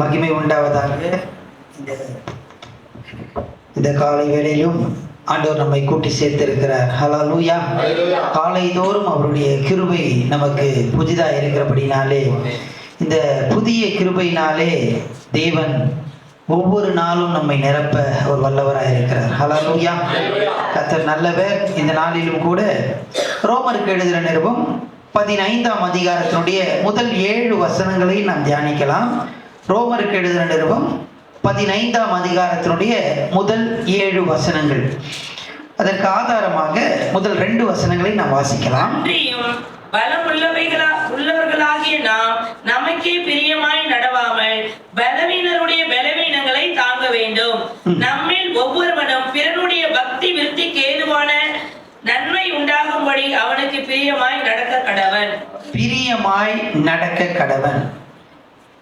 மகிமை உண்டாவதாக. இந்த காலை வேளையிலும் ஆண்டவர் நம்மை கூட்டி சேர்த்திருக்கிறார். ஹல்லேலூயா. காலைதோறும் அவருடைய கிருபை நமக்கு புதிதாக இருக்கிறபடினாலே, இந்த புதிய கிருபையினாலே தேவன் ஒவ்வொரு நாளும் நம்மை நிரப்ப ஒரு வல்லவராக இருக்கிறார். ஹல்லேலூயா. கர்த்தர் நல்லவர். இந்த நாளிலும் கூட ரோமருக்கு எழுதின நிருபம் 15ஆம் அதிகாரத்தினுடைய முதல் 7 வசனங்களை நாம் தியானிக்கலாம். ரோமருக்கு எழுதின நிருபம் 15ஆம் அதிகாரத்தினுடைய முதல் 7 வசனங்கள். அதற்கு ஆதாரமாக முதல் 2 வசனங்களை நாம் வாசிக்கலாம். பலம் உள்ளவர்களாகிய நாம் நமக்கே பிரியமாய் நடவாமல் பலவீனருடைய பலவீனங்களை தாங்க வேண்டும். நம்மில் ஒவ்வொருவனும் பிறனுடைய பக்தி விருத்திக்கு ஏதுவான நன்மை உண்டாகும்படி அவனுக்கு பிரியமாய் நடக்க கடவன். பிரியமாய் நடக்க கடவன்.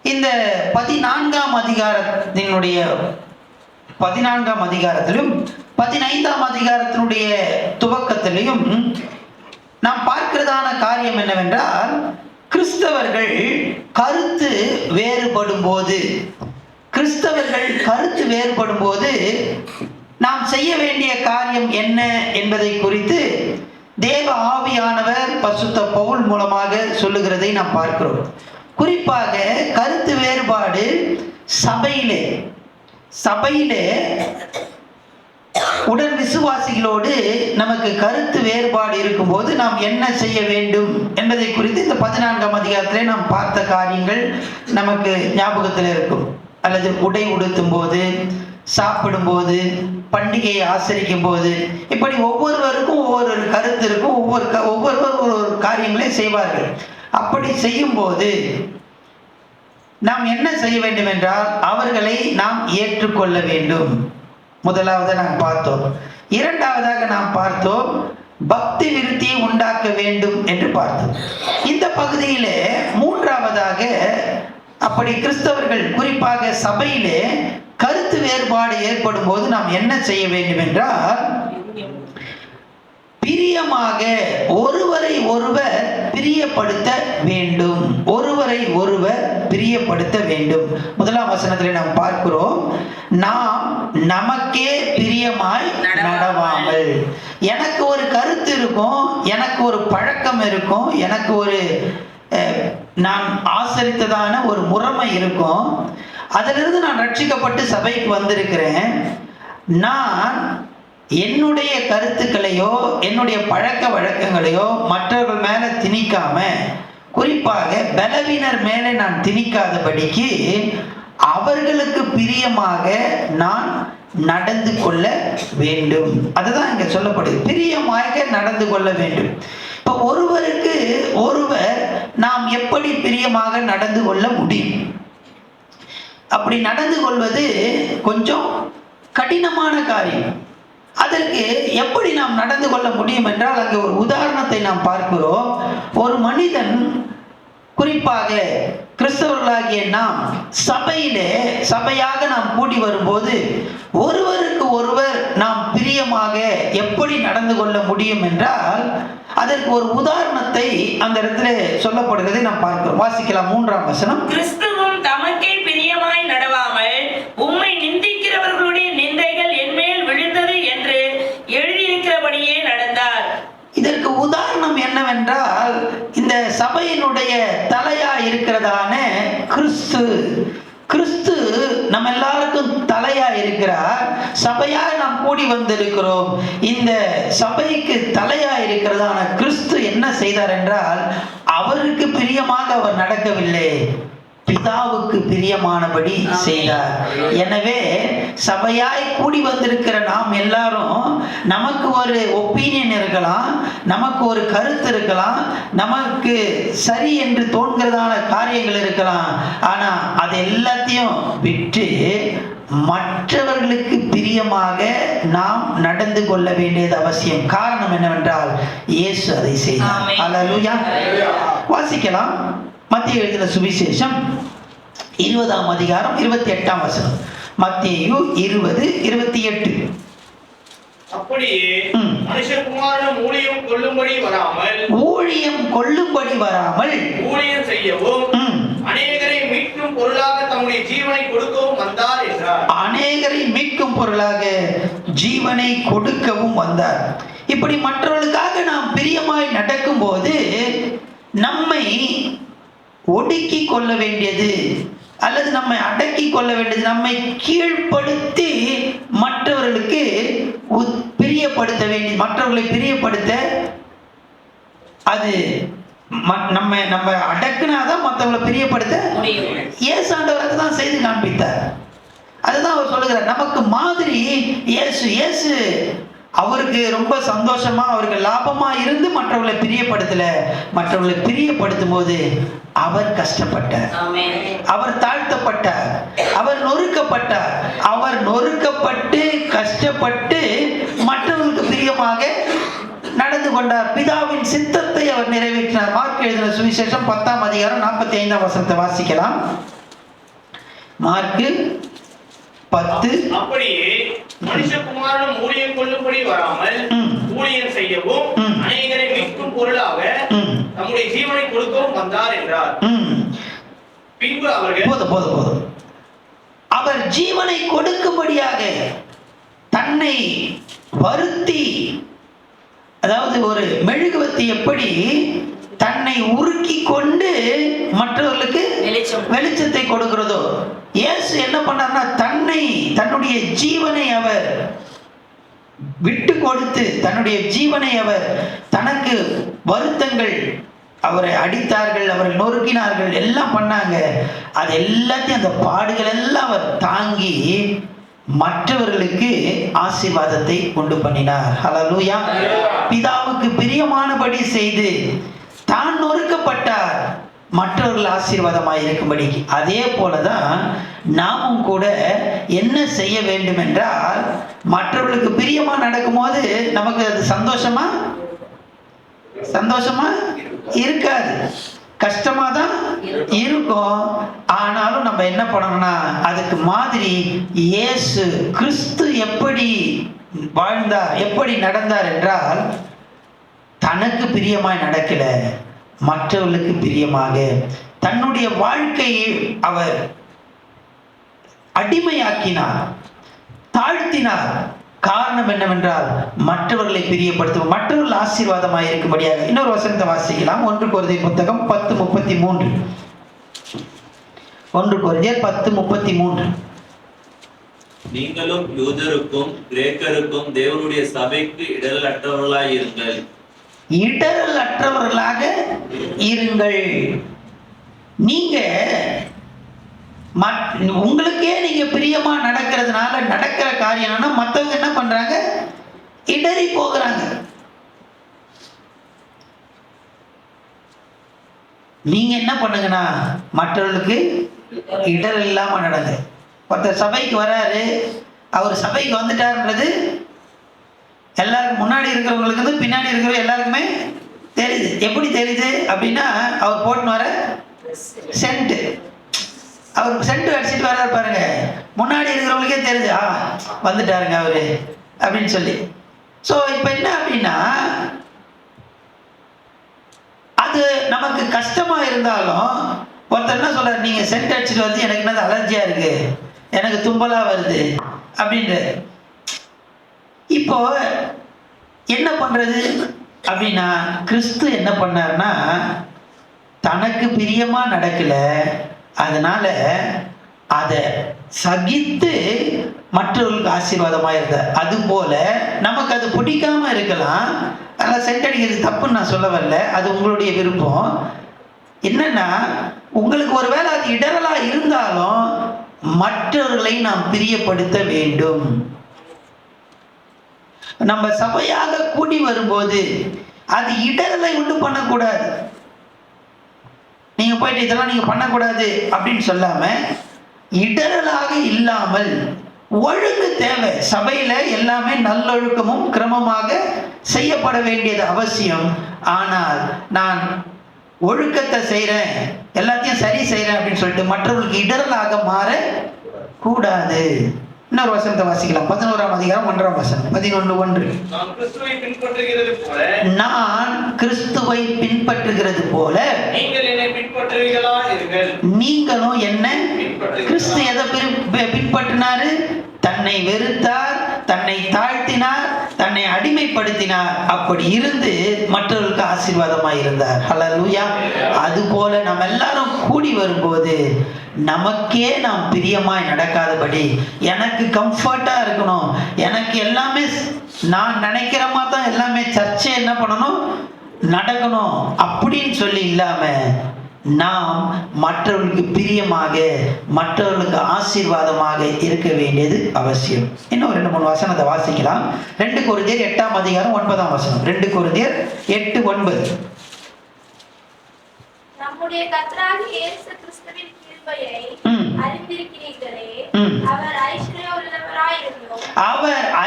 இந்த 14ஆம் அதிகாரத்தினுடைய 14ஆம் அதிகாரத்திலும் 15ஆம் அதிகாரத்தினுடைய துவக்கத்திலையும் நாம் பார்க்கிறதான காரியம் என்னவென்றால், கிறிஸ்தவர்கள் கருத்து வேறுபடும் போது நாம் செய்ய வேண்டிய காரியம் என்ன என்பதை குறித்து தேவ ஆவியானவர் பரிசுத்த பவுல் மூலமாக சொல்லுகிறதை நாம் பார்க்கிறோம். குறிப்பாக கருத்து வேறுபாடு சபையிலே உடன் விசுவாசிகளோடு நமக்கு கருத்து வேறுபாடு இருக்கும்போது நாம் என்ன செய்ய வேண்டும் என்பதை குறித்து இந்த 14ஆம் அதிகாரத்திலே நாம் பார்த்த காரியங்கள் நமக்கு ஞாபகத்தில் இருக்கும். அல்லது உடை உடுத்தும் போது, சாப்பிடும் போது, பண்டிகையை ஆசரிக்கும் போது, இப்படி ஒவ்வொருவருக்கும் ஒவ்வொரு கருத்து இருக்கும். ஒவ்வொருவர் ஒரு காரியங்களை செய்வார்கள். அப்படி செய்யும் போது நாம் என்ன செய்ய வேண்டும் என்றால், அவர்களை நாம் ஏற்றுக்கொள்ள வேண்டும். முதலாவது நாம் பார்த்தோம். இரண்டாவதாக நாம் பார்த்தோம், பக்தி விருத்தியை உண்டாக்க வேண்டும் என்று பார்த்தோம். இந்த பகுதியிலே மூன்றாவதாக, அப்படி கிறிஸ்தவர்கள் குறிப்பாக சபையிலே கருத்து வேறுபாடு ஏற்படும் போது நாம் என்ன செய்ய வேண்டும் என்றால், பிரியமாக ஒருவரை ஒருவர் பிரியப்படுத்த வேண்டும். முதலாம் வசனத்தில் நாம் பார்க்கிறோம், நாம் நமக்கே பிரியமாய் நடவாமல். எனக்கு ஒரு கருத்து இருக்கும், எனக்கு ஒரு பழக்கம் இருக்கும், எனக்கு ஒரு நான் ஆசரித்ததான ஒரு முறைமை இருக்கும். அதிலிருந்து நான் ரட்சிக்கப்பட்டு சபைக்கு வந்திருக்கிறேன். நான் என்னுடைய கருத்துக்களையோ என்னுடைய பழக்க வழக்கங்களையோ மற்றவர்கள் மேல திணிக்காம, குறிப்பாக பலவீனர் மேலே நான் திணிக்காதபடிக்கு அவர்களுக்கு பிரியமாக நான் நடந்து கொள்ள வேண்டும். அதுதான் இங்க சொல்லப்படுது, பிரியமாக நடந்து கொள்ள வேண்டும். இப்ப ஒருவருக்கு ஒருவர் நாம் எப்படி பிரியமாக நடந்து கொள்ள முடியும்? அப்படி நடந்து கொள்வது கொஞ்சம் கடினமான காரியம். அதற்கு எப்படி நாம் நடந்து கொள்ள முடியும் என்றால், அங்கே ஒரு உதாரணத்தை நாம் பார்க்கிறோம். ஒரு மனிதன், குறிப்பாக கிறிஸ்தவர்களாகிய நாம் சபையாக நாம் கூடி வரும்போது ஒருவருக்கு ஒருவர் நாம் பிரியமாக எப்படி நடந்து கொள்ள முடியும் என்றால், அதற்கு ஒரு உதாரணத்தை அந்த இடத்துல சொல்லப்படுகிறதை நாம் பார்க்கிறோம். வாசிக்கலாம் 3ஆம் வசனம். கிறிஸ்துவும் தமக்கே பிரியமாய் நடவாமல் உம்மை நிந்திக்கிறவர்களுடைய நிந்தைகள் என்மேல் விழுந்தது என்று எழுதியிருக்கிறபடியே நடந்தார். இதற்கு உதாரணம் என்னவென்றால், இந்த சபையினுடைய தலையா இருக்கிறதான கிறிஸ்து நம்ம எல்லாருக்கும் தலையா இருக்கிறார். சபையாக நாம் கூடி வந்திருக்கிறோம். இந்த சபைக்கு தலையா இருக்கிறதான கிறிஸ்து என்ன செய்தார் என்றால், அவருக்கு பிரியமாக அவர் நடக்கவில்லை, பிதாவுக்கு பிரியமானபடி செய்தார். எனவே சபையாய் கூடி வந்திருக்கிற நாம் எல்லாரும், நமக்கு ஒரு ஒப்பீனியன் இருக்கலாம், நமக்கு ஒரு கருத்து இருக்கலாம், நமக்கு சரி என்று தோன்கிறதான காரியங்கள் இருக்கலாம். ஆனா அது எல்லாத்தையும் விட்டு மற்றவர்களுக்கு பிரியமாக நாம் நடந்து கொள்ள வேண்டியது அவசியம். காரணம் என்னவென்றால், இயேசு அதை செய்தார். ஹல்லேலூயா. வாசிக்கலாம் மத்தேயு எழுதின சுவிசேஷம் 20ஆம் அதிகாரம் 28ஆம் வசனம். மத்தேயு 20:28. அப்படியே மனுஷகுமாரன் ஊழியம் கொள்ளும்படி வராமல் ஊழியம் செய்யவும் அநேகரை மீட்கும் பொருளாக தம்முடைய தம்முடைய ஜீவனை கொடுக்கவும் வந்தார் என்றார். அநேகரை மீட்கும் பொருளாக ஜீவனை கொடுக்கவும் வந்தார். இப்படி மற்றவர்களுக்காக நாம் பிரியமாய் நடக்கும் போது நம்மை ஒடுக்கி கொள்ள வேண்டியது அல்லது நம்மை அடக்கி கொள்ள வேண்டியது, நம்மை கீழ்ப்படுத்தி மற்றவர்களுக்கு பிரியப்படுத்த வேண்டியது, மற்றவர்களை பிரியப்படுத்த அது நம்ம அடக்குனாதான் மற்றவங்களை பிரியப்படுத்த இயேசு ஆண்டவர் தான் செய்து காண்பித்தார். அதுதான் அவர் சொல்லுகிறார், நமக்கு மாதிரி இயேசு அவருக்கு ரொம்ப சந்தோஷமா அவருக்கு லாபமா இருந்து மற்றவர்களை பிரியப்படுத்தல. மற்றவர்களை பிரியப்படுத்தும் போது அவர் கஷ்டப்பட்டார், அவர் தாழ்த்தப்பட்டார், அவர் நொறுக்கப்பட்டார். அவர் நொறுக்கப்பட்டு கஷ்டப்பட்டு மற்றவர்களுக்கு பிரியமாக நடந்து கொண்டார். பிதாவின் சித்தத்தை அவர் நிறைவேற்றினார். மார்க் எழுதின சுவிசேஷம் 10ஆம் அதிகாரம் 45ஆம் வசனத்தை வாசிக்கலாம். மார்க்கு 10. அப்படியே மனுஷகுமாரனும் ஊழியம் கொள்ளும்படி வராமல் ஊழியம் செய்யவும் அநேகரை மீட்கும் பொருளாக தம்முடைய ஜீவனை கொடுக்கவும் வந்தார் என்றார். பின்பு அவர்கள் போதும் அவர் ஜீவனை கொடுக்கும்படியாக தன்னை வருத்தி, அதாவது ஒரு மெழுகுவர்த்தி எப்படி தன்னை உருக்கி கொண்டு மற்றவர்களுக்கு வெளிச்சத்தை கொடுக்கிறதோ, இயேசு என்ன பண்ணார்னா தன்னுடைய ஜீவனை அவர் விட்டு கொடுத்து, தன்னுடைய ஜீவனை அவர் தனக்கு வருத்தங்கள், அவரை அடித்தார்கள், அவரை நொறுக்கினார்கள், எல்லாம் பண்ணாங்க. அது எல்லாத்தையும் அந்த பாடுகள் எல்லாம் அவர் தாங்கி மற்றவர்களுக்கு ஆசீர்வாதத்தை உண்டு பண்ணினார். ஹல்லேலூயா. பிதாவுக்கு பிரியமானபடி செய்து தான் நொறுக்கப்பட்டார், மற்றவர்கள் ஆசீர்வாதமாக இருக்கும்படி. அதே போலதான் நாமும் கூட என்ன செய்ய வேண்டும் என்றால், மற்றவர்களுக்கு பிரியமா நடக்கும் போது நமக்கு அது சந்தோஷமா இருக்காது, கஷ்டமா தான் இருக்கும். ஆனாலும் நம்ம என்ன பண்ணணும்னா, அதுக்கு மாதிரி இயேசு கிறிஸ்து எப்படி வாழ்ந்தார், எப்படி நடந்தார் என்றால், தனக்கு பிரியமாய் நடக்கல, மற்றவர்களுக்கு பிரியமாக தன்னுடைய வாழ்க்கையை அவர் அடிமையாக்கினார், தாழ்த்தினார். காரணம் என்னவென்றால், மற்றவர்களை பிரியப்படுத்தும், மற்றவர்கள் ஆசீர்வாதமாக இருக்கும்படியாக. இன்னொரு வசனத்தை வாசிக்கலாம். 1 கொரிந்தியர் புத்தகம் 10:33. 1 கொரிந்தியர் 10:33. நீங்களும் யூதருக்கும் கிரேக்கருக்கும் தேவனுடைய சபைக்கு இடரல் அற்றவர்களாய் இருங்கள். இடரல் அற்றவர்களாக இருங்கள். நீங்க உங்களுக்கே நீங்க பிரியமா நடக்கிறதுனால நடக்கிற காரியம்னா, மற்றவங்க என்ன பண்றாங்க, இடறி போகிறாங்க. நீங்க என்ன பண்ணுங்கன்னா, மற்றவர்களுக்கு இடர் இல்லாம நடங்க. ஒருத்தர் சபைக்கு வராரு, அவர் சபைக்கு வந்துட்டாருன்றது எல்லாருக்கும், முன்னாடி இருக்கிறவங்களுக்கு பின்னாடி இருக்கிற எல்லாருக்குமே தெரியுது. எப்படி தெரியுது அப்படின்னா, அவர் போட்டுன்னு வர சென்ட், அவருக்கு சென்ட் அடிச்சுட்டு வர்றாரு பாருங்க, முன்னாடி இருக்கிறவங்களுக்கே தெரியுது, வந்துட்டாருங்க அவரு அப்படின்னு சொல்லி. ஸோ இப்போ என்ன அப்படின்னா, அது நமக்கு கஷ்டமா இருந்தாலும் ஒருத்தர் என்ன சொல்றாரு, நீங்க சென்ட் அடிச்சுட்டு வந்து எனக்கு என்னது அலர்ஜியா இருக்கு, எனக்கு தும்பலா வருது அப்படின்ற. இப்போ என்ன பண்றது அப்படின்னா, கிறிஸ்து என்ன பண்ணார்னா, தனக்கு பிரியமா நடக்கல, அதனால அதை சகித்து மற்றவர்களுக்கு ஆசீர்வாதமா இருந்தார். அது போல நமக்கு அது பிடிக்காம இருக்கலாம், அதனால சென்ட் அடிக்கிறது தப்புன்னு நான் சொல்ல வரல, அது உங்களுடைய விருப்பம். என்னன்னா, உங்களுக்கு ஒரு வேளை அது இடரலா இருந்தாலும் மற்றவர்களை நாம் பிரியப்படுத்த வேண்டும். நம்ம சபையாக கூடி வரும்போது அது இடரலை உண்டு பண்ணக்கூடாது. நீங்க போயிட்டு இதெல்லாம் நீங்க பண்ணக்கூடாது அப்படின்னு சொல்லாம, இடரலாக இல்லாமல் ஒழுங்கு தேவை. சபையில எல்லாமே நல்லொழுக்கமும் கிரமமாக செய்யப்பட வேண்டியது அவசியம். ஆனால் நான் ஒழுக்கத்தை செய்யறேன், எல்லாத்தையும் சரி செய்யறேன் அப்படின்னு சொல்லிட்டு மற்றவர்களுக்கு இடரலாக மாற கூடாது. இன்னொரு வசனத்தை வாசிக்கலாம். 11ஆம் அதிகாரம் 1ஆம் வசனம். 11:1. நான் கிறிஸ்துவை பின்பற்றுகிறது போல நீங்கள் என்னை பின்பற்றுவீர்களா இருங்கள். நீங்களும் என்ன கிறிஸ்து எதை பின்பற்றினாரு? தன்னை வெறுத்தார், தன்னை தாழ்த்தினார், தன்னை அடிமைப்படுத்தினார். அப்படி இருந்து மற்றவர்களுக்கு ஆசீர்வாதமாய் இருந்தார். ஹல்லேலூயா. அதுபோல நம்ம எல்லாரும் கூடி வரும்போது நமக்கே நாம் பிரியமாய் நடக்காதபடி, எனக்கு கம்ஃபர்ட்டா இருக்கணும், எனக்கு எல்லாமே நான் நினைக்கிற மாதிரி தான் எல்லாமே சர்ச்சை என்ன பண்ணணும், நடக்கணும் அப்படின்னு சொல்லி இல்லாம நாம் மற்றவர்களுக்கு பிரியமாக, மற்றவர்களுக்கு ஆசீர்வாதமாக இருக்க வேண்டியது அவசியம். இன்னும் 2-3 வசனத்தை வாசிக்கலாம். 2 கொரிந்தியர் 8ஆம் அதிகாரம் 9ஆம் வசனம். 2 கொரிந்தியர் 8:9. நம்முடைய கர்த்தராகிய இயேசு கிறிஸ்துவின் கிருபையை அறிந்திருக்கிறீர்களே, அவர்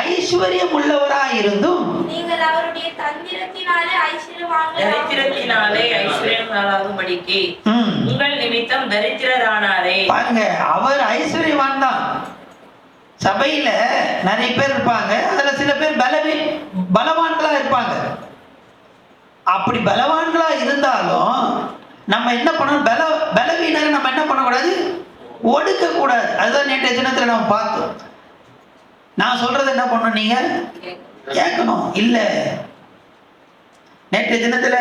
ஐஸ்வர்யம் உள்ளவராயிருந்தும் நீங்கள் அவருடைய தந்திரத்தினாலே ஐஸ்வர்யமாகும்படிக்கு உங்கள் நிமித்தம் தரித்திரரானாரே. பாருங்க, அவர் ஐஸ்வர்யவான் தான். சபையில நிறைய பேர் இருப்பாங்க, அதுல சில பேர் பலவான்களா இருப்பாங்க. அப்படி பலவான்களா இருந்தாலும் நம்ம என்ன பண்ணணும், பலவீனரை நம்ம என்ன பண்ணக்கூடாது, ஒடுக்க கூடாது. அதுதான் நேற்றைய தினத்துல நம்ம பார்த்தோம். நான் சொல்றது என்ன பண்ணணும், நீங்க கேட்கணும். இல்ல, நேற்றைய தினத்துல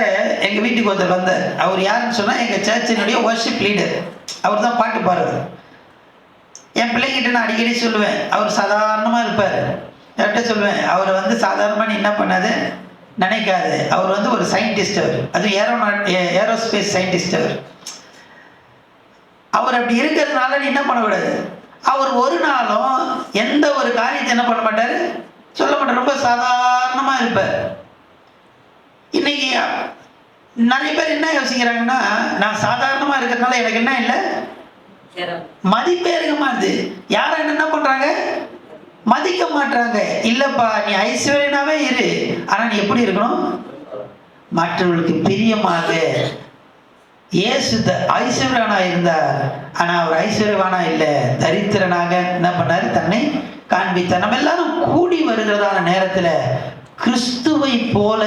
எங்க வீட்டுக்கு ஒருத்தர் வந்தார். அவர் யாருன்னு சொன்னா எங்க சர்ச்சினுடைய வர்ஷிப் லீடர். அவர் தான் பாட்டு பாடுறது. என் பிள்ளைங்கிட்ட நான் அடிக்கடி சொல்லுவேன், அவர் சாதாரணமா இருப்பார். யார்கிட்ட சொல்லுவேன், அவர் வந்து சாதாரணமா நீ என்ன பண்ணாது நினைக்காது, அவர் வந்து ஒரு சயின்டிஸ்ட். அது ஏரோஸ்பேஸ் சயின்டிஸ்ட். அவர் அப்படி இருக்கிறதுனால நீ என்ன பண்ணக்கூடாது, அவர் ஒரு நாளும் எந்த ஒரு காரியத்தை என்ன பண்ண மாட்டாரு, சொல்ல மாட்டார். ரொம்ப சாதாரணமா இருப்பார். இன்னைக்கு நிறைய பேர் என்ன யோசிக்கிறாங்கன்னா, நான் சாதாரணமா இருக்கிறதுனால எனக்கு என்ன இல்லை, மதிப்பே இருக்க மாட்டுது. யாரும் என்ன பண்றாங்க, மதிக்க மாட்டாங்க. இல்லப்பா, நீ ஐஸ்வர்யனாவே இரு, ஆனா நீ எப்படி இருக்கணும், மற்றவர்களுக்கு பிரியமாக. இயேசு ஐஸ்வர்யவானா இருந்தார், ஆனா அவர் ஐஸ்வர்யவானா இல்லை, தரித்திரனாக என்ன பண்ணாரு, தன்னை காண்பித்தார். நம்ம எல்லாரும் கூடி வருகிறதான நேரத்துல கிறிஸ்துவை போல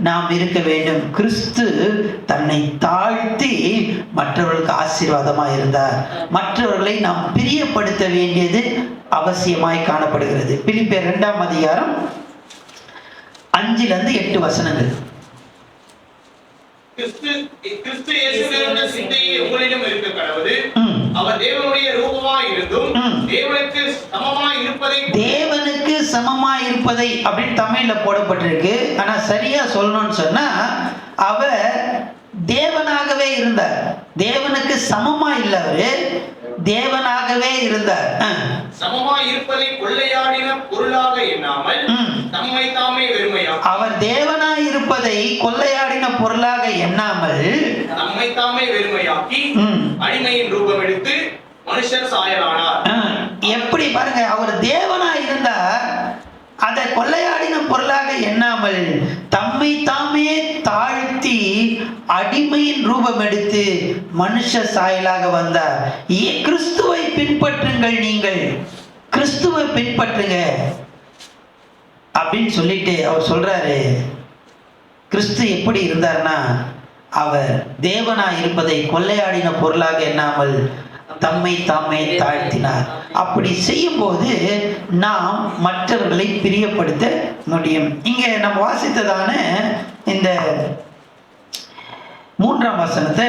நாம் இருக்க வேண்டும். கிறிஸ்து தன்னை தாழ்த்தி மற்றவர்களுக்கு ஆசீர்வாதமா இருந்தார். மற்றவர்களை நாம் பிரியப்படுத்த வேண்டியது அவசியமாய் காணப்படுகிறது. பிலிப்பியர் 2ஆம் அதிகாரம் 5-8 வசனங்கள். கிறிஸ்து இயேசுவினுடைய சிந்தையே உங்களிடம் இருக்க கடவுது. அவர் தேவனுடைய ரூபமாய் இருந்தும் தேவனுக்கு சமமாய் இருப்பதை அப்படின்னு தமிழ்ல போடப்பட்டிருக்கு. ஆனா சரியா சொல்லணும்னு சொன்னா, அவர் தேவனாகவே இருந்தார். தேவனுக்கு சமமா இல்ல, அவரு தேவனாகவே இருந்தார். சமமாய் இருப்பதை கொள்ளையாடின பொருளாக எண்ணாமல் தம்மை தாமே வெறுமையாக்கி, அவர் தேவனாய் இருப்பதை கொள்ளையாடின பொருளாக எண்ணாமல் தம்மை தாமே வெறுமையாக்கி அடிமையின் ரூபம் எடுத்து மனுஷர் சாயலானார். எப்படி பாருங்க, அவர் தேவனாய் இருந்தார், அதை கொள்ளையாடின பொருளாக எண்ணாமல் தம்மை தாமே தாழ்த்தி அடிமையின் ரூபம் எடுத்து மனுஷ சாயலாக வந்தார். கிறிஸ்துவை பின்பற்றுங்கள், நீங்கள் கிறிஸ்துவை பின்பற்றுங்க அப்படின்னு சொல்லிட்டு அவர் சொல்றாரு. கிறிஸ்து எப்படி இருந்தார்னா, அவர் தேவனாய் இருப்பதை கொள்ளையாடின பொருளாக எண்ணாமல் தம்மை தாமே தாழ்த்தினார். அப்படி செய்யும் போது நாம் மற்றவர்களை பிரியப்படுத்த முடியும். இங்க நம்ம வாசித்ததான இந்த 3ஆம் வசனத்தை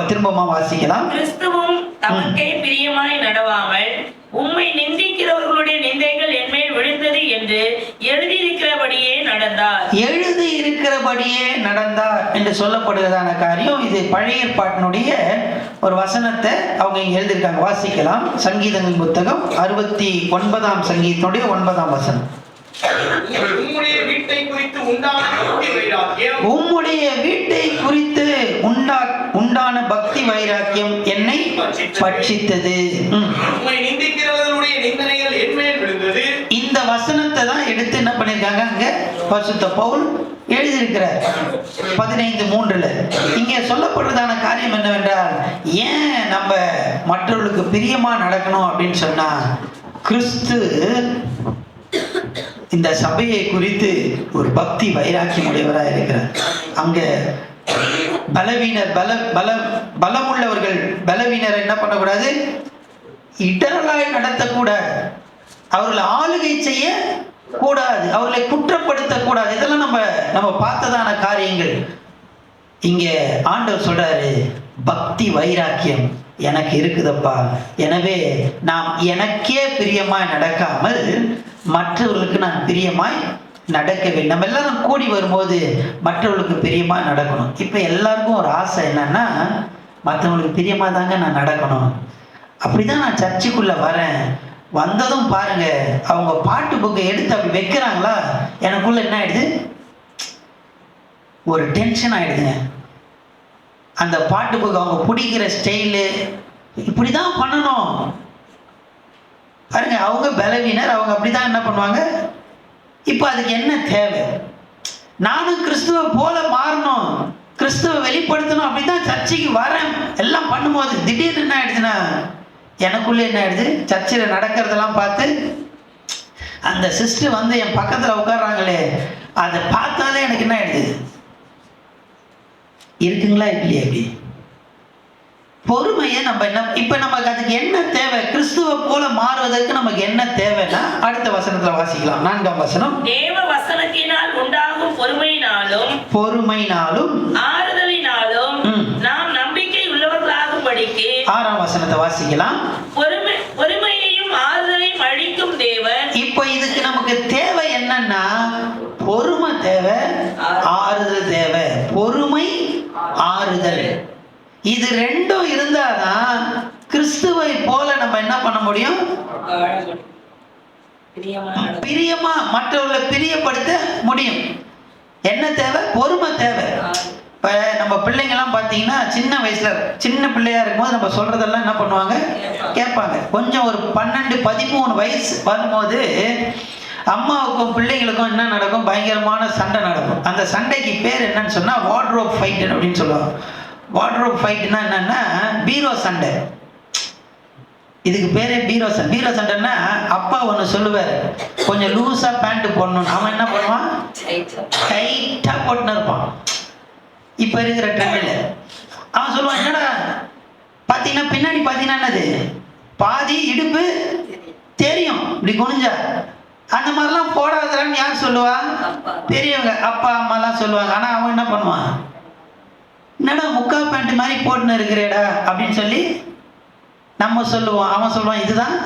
திரும்பமா வாசிக்கலாம். கிறிஸ்துவும் தமக்கே பிரியமாய் நடவாமல் உம்மை நிந்திக்கிறவர்களுடைய நிந்தைகள் என்மேல் விழுந்தது என்று எழுதியிருக்கிறபடியே நடந்தார் என்று சொல்லப்படுகிறதான காரியம். இது பழைய ஏற்பாட்டினுடைய ஒரு வசனத்தை அவங்க இங்க எழுதியிருக்காங்க. வாசிக்கலாம். சங்கீதங்கள் புத்தகம் 69ஆம் சங்கீதத்தினுடைய 9ஆம் வசனம். உம்முடைய வீட்டை குறித்து உண்டான பக்தி வைராக்கியம் என்னை பட்சித்தது. இந்த வசனத்தை தான் எடுத்து என்ன பண்ணிருக்காங்க, அங்க பரிசுத்த பவுல் எழுதியிருக்கிறார் 15:3. இங்கே சொல்லப்படுறதான காரியம் என்னவென்றால், ஏன் நம்ம மற்றவர்களுக்கு பிரியமா நடக்கணும் அப்படின்னு சொன்னா, கிறிஸ்து இந்த சபையை குறித்து ஒரு பக்தி வைராக்கியம் உடையவராக இருக்கிறார். அங்க பலவீனர் பலமுள்ளவர்கள் பலவீனரை என்ன பண்ணக்கூடாது, இடரலாய் நடத்தக்கூடாது, அவர்களை ஆளுகை செய்ய கூடாது, அவர்களை குற்றப்படுத்தக்கூடாது. இதெல்லாம் நம்ம பார்த்ததான காரியங்கள். இங்க ஆண்டவர் சொல்றாரு, பக்தி வைராக்கியம் எனக்கு இருக்குதப்பா, எனவே நாம் எனக்கே பிரியமாய் நடக்காமல் மற்றவர்களுக்கு நான் பிரியமாய் நடக்க வேண்டும். நம்ம எல்லாரும் கூடி வரும்போது மற்றவர்களுக்கு பிரியமாக நடக்கணும். இப்போ எல்லாருக்கும் ஒரு ஆசை என்னன்னா, மற்றவங்களுக்கு பிரியமாக தாங்க நான் நடக்கணும், அப்படிதான் நான் சர்ச்சுக்குள்ள வரேன். வந்ததும் பாருங்க, அவங்க பாட்டு புக்கை எடுத்து அப்படி வைக்கிறாங்களா, எனக்குள்ள என்ன ஆயிடுது, ஒரு டென்ஷன் ஆயிடுதுங்க. அந்த பாட்டு புக்கு அவங்க பிடிக்கிற ஸ்டைலு இப்படிதான் பண்ணணும் பாருங்க. அவங்க பலவீனர், அவங்க அப்படிதான் என்ன பண்ணுவாங்க. இப்போ அதுக்கு என்ன தேவை? நானும் கிறிஸ்துவ போல மாறணும், கிறிஸ்துவ வெளிப்படுத்தணும், அப்படிதான் சர்ச்சைக்கு வரேன் எல்லாம் பண்ணும்போது திடீர்னு என்ன ஆயிடுதுன்னா, எனக்குள்ளே என்ன ஆயிடுது, சர்ச்சில் நடக்கிறதெல்லாம் பார்த்து அந்த சிஸ்டர் வந்து என் பக்கத்தில் உட்கார்றாங்களே, அதை பார்த்தாலே எனக்கு என்ன ஆயிடுது, இருக்குங்களா இல்லையா? அப்படி பொறுமையை நம்ம என்ன, இப்ப நமக்கு அதுக்கு என்ன தேவை, கிறிஸ்துவ போல மாறுவதற்கு நமக்கு என்ன தேவைன்னா, அடுத்த வசனத்துல வாசிக்கலாம். 4ஆம் வசனம். தேவ வசனத்தினால் உண்டாகும் பொறுமையினாலும் ஆறுதலினாலும் நாம் நம்பிக்கை உள்ளவர்களாகும்படிக்கு. 6ஆம் வசனத்தை வாசிக்கலாம். பொறுமையையும் ஆறுதலையும் அளிக்கும் தேவன். இப்போ இதுக்கு நமக்கு தேவை என்னன்னா, பொறுமை தேவை, ஆறுதல் தேவை. பொறுமை, ஆறுதல், இது ரெண்டும் இருந்தாதான் கிறிஸ்துவை போல நம்ம என்ன பண்ண முடியும், பிரியமா மற்றவர்களை பிரியப்படுத்த முடியும். என்ன தேவை? பொறுமை தேவை. இப்போ நம்ம பிள்ளைங்கெல்லாம் பார்த்தீங்கன்னா, சின்ன வயசுல சின்ன பிள்ளையா இருக்கும்போது நம்ம சொல்றதெல்லாம் என்ன பண்ணுவாங்க, கேட்பாங்க. கொஞ்சம் ஒரு 12-13 வயசு வரும்போது அம்மாவுக்கும் பிள்ளைங்களுக்கும் என்ன நடக்கும், பயங்கரமான சண்டை நடக்கும். அந்த சண்டைக்கு பேர் என்னன்னு சொன்னா வார்ட்ரோப் ஃபைட் அப்படின்னு சொல்லுவாங்க. வார்ட்ரோப் ஃபைட்னா என்னன்னா, பீரோ சண்டை. இதுக்கு பேரே பீரோ சண்டை. பீரோ சண்டைன்னா, அப்பா ஒன்று சொல்லுவார், கொஞ்சம் லூஸா பேண்ட் போடணும், அவன் என்ன பண்ணுவான், டைட்டா போட்டுன்னு இருப்பான். இப்ப இருக்கிற ட்ரெண்டில் அவன் சொல்லுவான், என்னடா பார்த்தீங்கன்னா பின்னாடி பார்த்தீங்கன்னா என்னது, பாதி இடுப்பு தெரியும் இப்படி குனிஞ்சா, அந்த மாதிரிலாம் போடாதன்னு யார் சொல்லுவா, பெரியவங்க அப்பா அம்மாலாம் சொல்லுவாங்க. ஆனால் அவன் என்ன பண்ணுவான், என்னடா முக்கா பேண்ட் மாதிரி போட்டுன்னு இருக்கிறேடா அப்படின்னு சொல்லி நம்ம சொல்லுவோம். அவன் சொல்லுவான், இதுதான்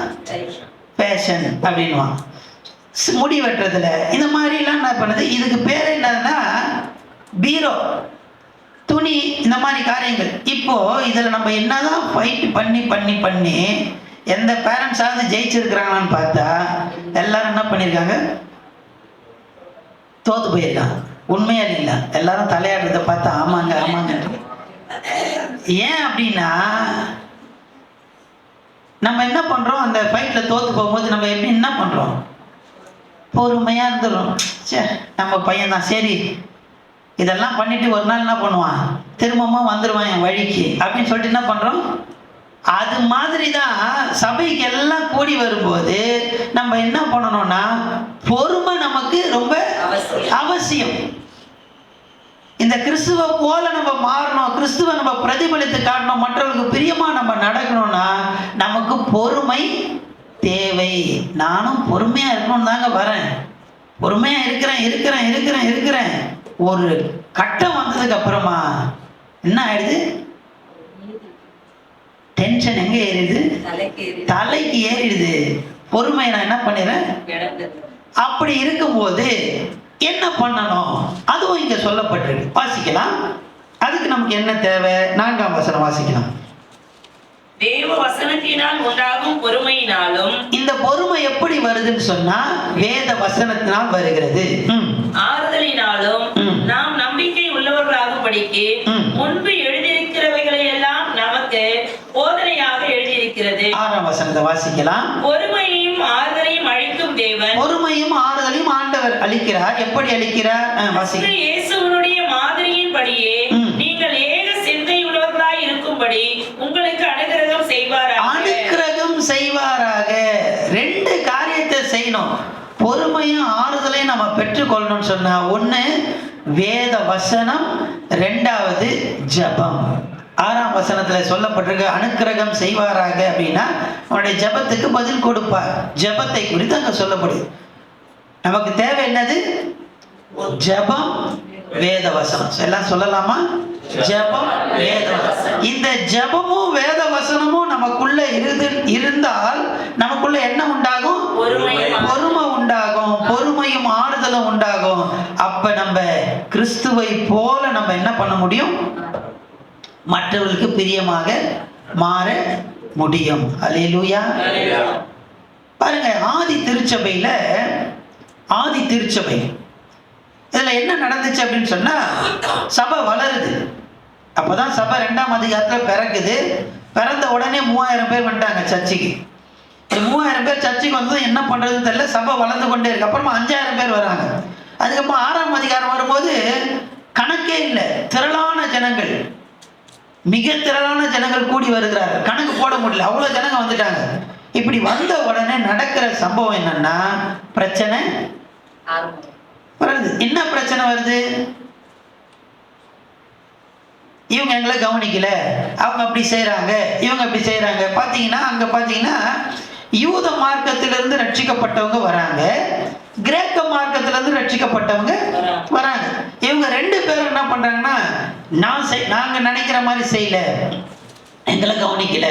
ஃபேஷன் அப்படின்வான். முடி வெட்டுறதுல இந்த மாதிரிலாம் என்ன பண்ணுது, இதுக்கு பேர் என்னன்னா பீரோ, துணி, இந்த மாதிரி காரியங்கள். இப்போ இதில் நம்ம என்னதான் ஃபைட் பண்ணி பண்ணி பண்ணி எந்த பேரண்ட்ஸாவது ஜெயிச்சிருக்கிறாங்கன்னு பார்த்தா எல்லாரும் என்ன பண்ணியிருக்காங்க, தோத்து போயிருக்காங்க. உண்மையா இல்லைங்களா? எல்லாரும் தலையாடுறத பார்த்தா ஆமாங்க ஆமாங்க. ஏன் அப்படின்னா, நம்ம என்ன பண்றோம், அந்த ஃபைட்ல தோத்து போகும்போது நம்ம எப்படி என்ன பண்றோம், பொறுமையா இருந்துடும். சே நம்ம பையன் தான், சரி இதெல்லாம் பண்ணிட்டு ஒரு நாள் என்ன பண்ணுவான், திரும்பவும் வந்துடுவான் என் வழிக்கு அப்படின்னு சொல்லிட்டு என்ன பண்றோம். அது மாதிரி தான் சபைக்கு எல்லாம் கூடி வரும்போது நம்ம என்ன பண்ணணும்னா, பொறுமை நமக்கு ரொம்ப அவசியம். இந்த கிறிஸ்துவ போல நம்ம மாறணும், கிறிஸ்துவ நம்ம பிரதிபலித்து காட்டணும், மற்றவர்களுக்கு பிரியமா நம்ம நடக்கணும்னா நமக்கு பொறுமை தேவை. நானும் பொறுமையா இருக்கணும்னு தாங்க வரேன், பொறுமையா இருக்கிறேன். ஒரு கட்டம் வந்ததுக்கு அப்புறமா என்ன ஆயிடுது, டென்ஷன் எங்க ஏறிடுது, தலைக்கு ஏறிடுது. பொறுமை நான் என்ன பண்ணிடுறேன். அப்படி இருக்கும்போது என்ன பண்ணணும், அதுவும் இங்க சொல்லப்பட்டிருக்கு. வாசிக்கலாம். அதுக்கு நமக்கு என்ன தேவை, 4ஆம் வசனம் வாசிக்கலாம். தேவ வசனத்தினால் உண்டாகும் பொறுமையினாலும். இந்த பொறுமை எப்படி வருதுன்னு சொன்னா, வேத வசனத்தினால் வருகிறது. ஆறுதலினாலும் நாம் நம்பிக்கை உள்ளவர்களாகும்படிக்கு முன்பு எழுதியிருக்கிறவைகளை எல்லாம் நமக்கு போதனையாக எழுதியிருக்கிறது. 6ஆம் வசனத்தை வாசிக்கலாம். பொறுமையையும் ஆறுதலையும் அளிக்கும் தேவன். பொறுமையும் ஆறுதலையும் ஆண்டவர் அளிக்கிறார். எப்படி அளிக்கிறார்? இயேசுவினுடைய மாதிரியின்படியே நீங்கள் ஏக சிந்தை உள்ளவர்களாய் இருக்கும்படி உங்களுக்கு அனுக்கிரகம் செய்வாராக. 2 காரியத்தை செய்யணும். பொறுமையும் ஆறுதலையும் நம்ம பெற்றுக்கொள்ளணும்னு சொன்னா, 1 வேத வசனம், 2வது ஜபம். 6ஆம் வசனத்துல சொல்லப்பட்டிருக்க அனுக்கிரகம் செய்வாராக அப்படின்னா அவனுடைய ஜெபத்துக்கு பதில் கொடுப்பார். ஜெபத்தை குறித்து அங்க சொல்லப்படுது. நமக்கு தேவை என்னது? ஜெபம், வேத வசனம். எல்லாம் சொல்லலாமா? ஜெபம், வேத வசனம். இந்த ஜெபமும் வேத வசனமும் நமக்குள்ள இருந்தால் நமக்குள்ள என்ன உண்டாகும்? பொறுமை உண்டாகும். பொறுமையும் ஆறுதலும் உண்டாகும். அப்ப நம்ம கிறிஸ்துவை போல நம்ம என்ன பண்ண முடியும்? மற்றவர்களுக்கு பிரியமாக மாற முடியும். அல்லேலூயா. பாருங்க, ஆதி திருச்சபை இதுல என்ன நடந்துச்சு அப்படின்னு சொன்னா, சபை வளருது. அப்பதான் சபை 2ஆம் அதிகாரத்துல பிறக்குது. பிறந்த உடனே 3000 பேர் வந்துட்டாங்க சர்ச்சுக்கு. 3000 பேர் சர்ச்சுக்கு வந்து என்ன பண்றதுன்னு தெரியல. சபை வளர்ந்து கொண்டே இருக்கு. அப்புறமா 5000 பேர் வராங்க. அதுக்கப்புறம் 6ஆம் அதிகாரம் வரும்போது கணக்கே இல்லை, திரளான ஜனங்கள், மிக திரளான ஜனங்கள் கூடி வருகிறார்கள். கணக்கு போட முடியல, அவ்வளவு ஜனங்க வந்துட்டாங்க. இப்படி வந்த உடனே நடக்கிற சம்பவம் என்னன்னா, பிரச்சனை வருது. என்ன பிரச்சனை வருது? இவங்க எங்களை கவனிக்கல, அவங்க அப்படி செய்யறாங்க, இவங்க அப்படி செய்யறாங்க. பாத்தீங்கன்னா அங்க பாத்தீங்கன்னா யூத மார்க்கத்திலிருந்து ரட்சிக்கப்பட்டவங்க வராங்க, கிரேக்க மார்க்கத்திலிருந்து ரட்சிக்கப்பட்டவங்க வராங்க. இவங்க 2 பேரும் என்ன பண்றாங்கன்னா, நாங்க நினைக்கிற மாதிரி செய்யல, எங்களை கவனிக்கல,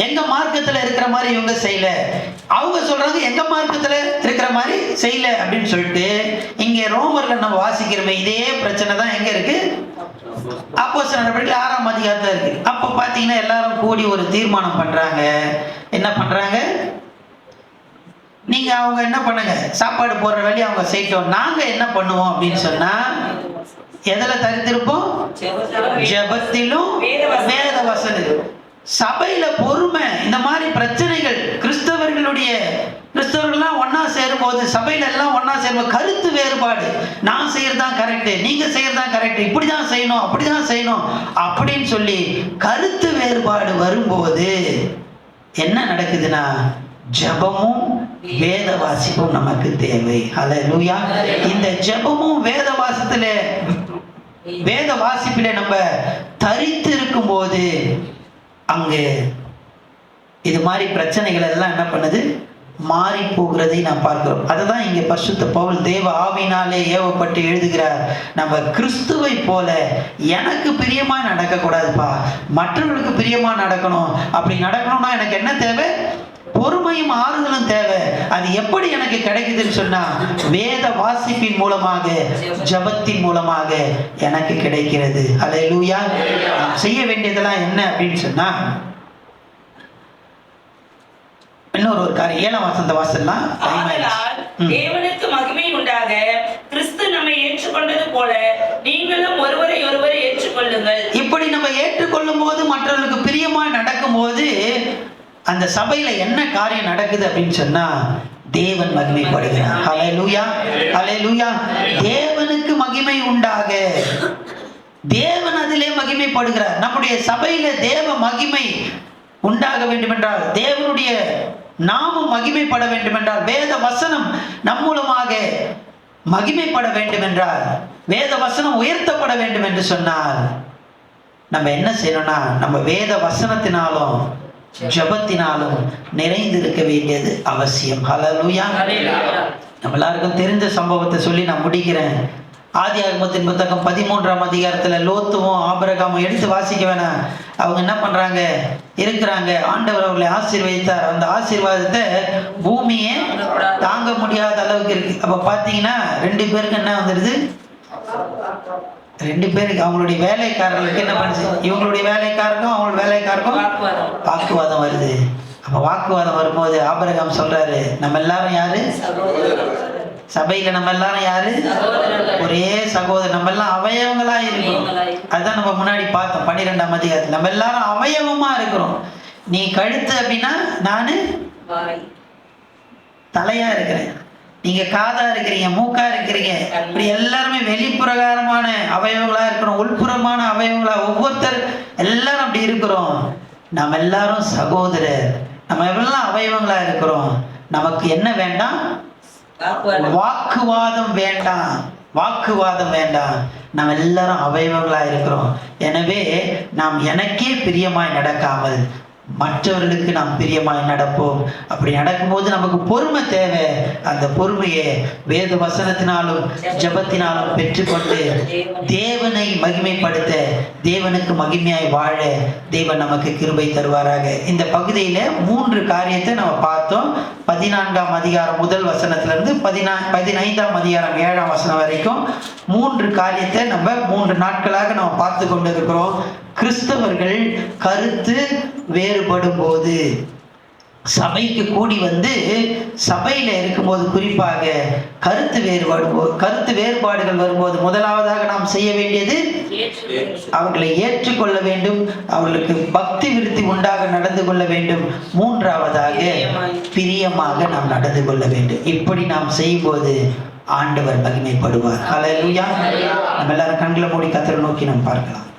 எங்க மார்க்கத்துல இருக்கிற மாதிரி இவங்க செய்யல, அவங்க சொல்றாங்க எங்க மார்க்கத்துல இருக்கிற மாதிரி செய்யல அப்படின்னு சொல்லிட்டு, இங்க ரோமர்ல நம்ம வாசிக்கிறோமே இதே பிரச்சனை தான் எங்க இருக்கு? அப்போஸ்தலர் நடவடிக்கைகள் 6ஆம் அதிகாரத்துல இருக்கு. அப்ப பாத்தீங்கன்னா எல்லாரும் கூடி ஒரு தீர்மானம் பண்றாங்க. என்ன பண்றாங்க? நீங்க அவங்க என்ன பண்ணுங்க, சாப்பாடு போடுற வேலையை அவங்க செய்யட்டும், நாங்க என்ன பண்ணுவோம் அப்படின்னு சொன்னா, எதுல தரித்திருப்போம்? ஜெபத்திலும் வேத வசனம். சபையில பொறுமை. இந்த மாதிரி பிரச்சனைகள் கிறிஸ்தவர்கள்லாம் ஒன்னா சேரும்போது, சபையில எல்லாம் ஒன்னா சேரும்போது கருத்து வேறுபாடு, நான் செய்யறதுதான் கரெக்ட், நீங்க செய்யறதுதான் கரெக்ட், இப்படிதான் செய்யணும், அப்படிதான் செய்யணும் அப்படின்னு சொல்லி கருத்து வேறுபாடு வரும்போது என்ன நடக்குதுன்னா, ஜெபமும் வேத வாசிப்பும் நமக்கு தேவை. ஹல்லேலூயா. இந்த ஜெபமும் வேத வாசிப்பிலே நம்ம தரித்து இருக்கும் போது அங்கு இது மாதிரி பிரச்சனைகள் எல்லாம் என்ன பண்ணுது? மாறி போகிறதை நாம் பார்க்கிறோம். அதுதான் இங்கே பரிசுத்த பவுல் தேவ ஆவியினாலே ஏவப்பட்டு எழுதுகிறார். நம்ம கிறிஸ்துவை போல எனக்கு பிரியமா நடக்க கூடாதுப்பா, மற்றவர்களுக்கு பிரியமா நடக்கணும். அப்படி நடக்கணும்னா எனக்கு என்ன தேவை? பொறுமையும் ஆறுதலும் தேவை. அது எப்படி எனக்கு கிடைக்குதுன்னு சொன்னா, வேத வாசிப்பின் மூலமாக, ஜெபத்தின் மூலமாக எனக்கு கிடைக்கிறது. அல்லேலூயா. செய்ய வேண்டியதெல்லாம் என்ன அப்படின்னு சொன்னா, இன்னொரு காரியம் 7ஆம் வசனத்தை வாசிக்கலாம். தேவனுக்கு மகிமை உண்டாக கிறிஸ்து நம்மை ஏற்றுக்கொண்டது போல நீங்களும் ஒருவரை ஒருவர் ஏற்றுக்கொள்ளுங்கள். இப்படி நம்ம ஏற்றுக்கொள்ளும் போது, மற்றவர்களுக்கு பிரியமா நடக்கும் போது, அந்த சபையில என்ன காரியம் நடக்குது அப்படின்னு சொன்னா, தேவன் மகிமைப்படுகிறார். ஹல்லேலூயா, ஹல்லேலூயா. தேவனுக்கு மகிமை உண்டாக, தேவன் அதிலே மகிமைப்படுகிறார். நம்முடைய சபையில தேவ மகிமை உண்டாக வேண்டும் என்றால், தேவனுடைய நாமம் மகிமைப்பட வேண்டும் என்றால், வேத வசனம் நம் மூலமாக மகிமைப்பட வேண்டும் என்றால், வேத வசனம் உயர்த்தப்பட வேண்டும் என்று சொன்னால், நம்ம என்ன செய்யணும்னா, நம்ம வேத வசனத்தினாலும் ஜெபத்தினாலும் நிறைந்திருக்க வேண்டியது அவசியம். ஹல்லேலூயா. நம்ம எல்லாருக்கும் தெரிஞ்ச சம்பவத்தை சொல்லி நான் முடிக்கிறேன். ஆதியாகமத்தின் புத்தகம் 13ஆம் அதிகாரத்துல லோத்துவும் ஆபிரகாமும் எடுத்து வாசிக்க வேணாம். அவங்க என்ன பண்றாங்க? இருக்கிறாங்க. ஆண்டவர் அவர்களை ஆசீர்வதித்தார். அந்த ஆசீர்வாதத்தை பூமியே தாங்க முடியாத அளவுக்கு இருக்கு. அப்ப பாத்தீங்கன்னா 2 பேருக்கு என்ன வந்துடுது? 2 பேருக்கு, அவங்களுடைய வேலைக்காரர்களுக்கு என்ன பண்ணுச்சு? இவங்களுடைய வேலைக்காரருக்கும் அவங்களோட வேலைக்காரருக்கும் வாக்குவாதம் வருது. அப்ப வாக்குவாதம் வரும்போது ஆபிரகாம் சொல்றாரு, நம்ம எல்லாரும் யாரு? சபையில நம்ம எல்லாரும் யாரு? ஒரே சகோதரர். நம்ம எல்லாம் அவயவங்களா இருக்கிறோம். அதுதான் நம்ம முன்னாடி பார்த்தோம் 12ஆம் அதிகாரத்தில். நம்ம எல்லாரும் அவயவமா இருக்கிறோம். நீ கழுத்து அப்படின்னா நானு தலையா இருக்கிறேன், நீங்க காதா இருக்கிறீங்க, மூக்கா இருக்கிறீங்க. இப்படி எல்லாருமே வெளிப்புறகாரமான அவயவங்களா இருக்கிறோம், உள்புறமான அவயவங்களா ஒவ்வொருத்தர் எல்லாரும் அப்படி இருக்கிறோம். நம்ம எல்லாரும் சகோதரர், நம்ம எல்லாம் அவயவங்களா இருக்கிறோம். நமக்கு என்ன வேண்டாம்? வாக்குவாதம் வேண்டாம், வாக்குவாதம் வேண்டாம். நாம் எல்லாரும் அவயவங்களாக இருக்கிறோம். எனவே நாம் எனக்கே பிரியமாய் நடக்காமல் மற்றவர்களுக்கு நாம் பிரியமாய் நடப்போம். அப்படி நடக்கும்போது நமக்கு பொறுமை தேவை. அந்த பொறுமையை வேத வசனத்தினாலும் ஜபத்தினாலும் பெற்றுக்கொண்டு தேவனை மகிமைப்படுத்த, தேவனுக்கு மகிமையாய் வாழ தேவன் நமக்கு கிருபை தருவாராக. இந்த பகுதியில 3 காரியத்தை நம்ம பார்த்தோம். 14ஆம் அதிகாரம் முதல் வசனத்திலிருந்து 15ஆம் அதிகாரம் 7ஆம் வசனம் வரைக்கும் 3 காரியத்தை நம்ம 3 நாட்களாக நம்ம பார்த்து கொண்டு இருக்கிறோம். கிறிஸ்தவர்கள் கருத்து வேறுபடும் போது, சபைக்கு கூடி வந்து சபையில இருக்கும்போது, குறிப்பாக கருத்து வேறுபாடுகள் வரும்போது முதலாவதாக நாம் செய்ய வேண்டியது அவர்களை ஏற்றுக்கொள்ள வேண்டும். அவர்களுக்கு பக்தி விருத்தி உண்டாக நடந்து கொள்ள வேண்டும். 3ஆவதாக பிரியமாக நாம் நடந்து கொள்ள வேண்டும். இப்படி நாம் செய்யும்போது ஆண்டவர் மகிமைப்படுவார். ஹல்லேலூயா. நம்ம எல்லாரும் கண்களை மூடி கர்த்தரை நோக்கி நாம் பார்க்கலாம்.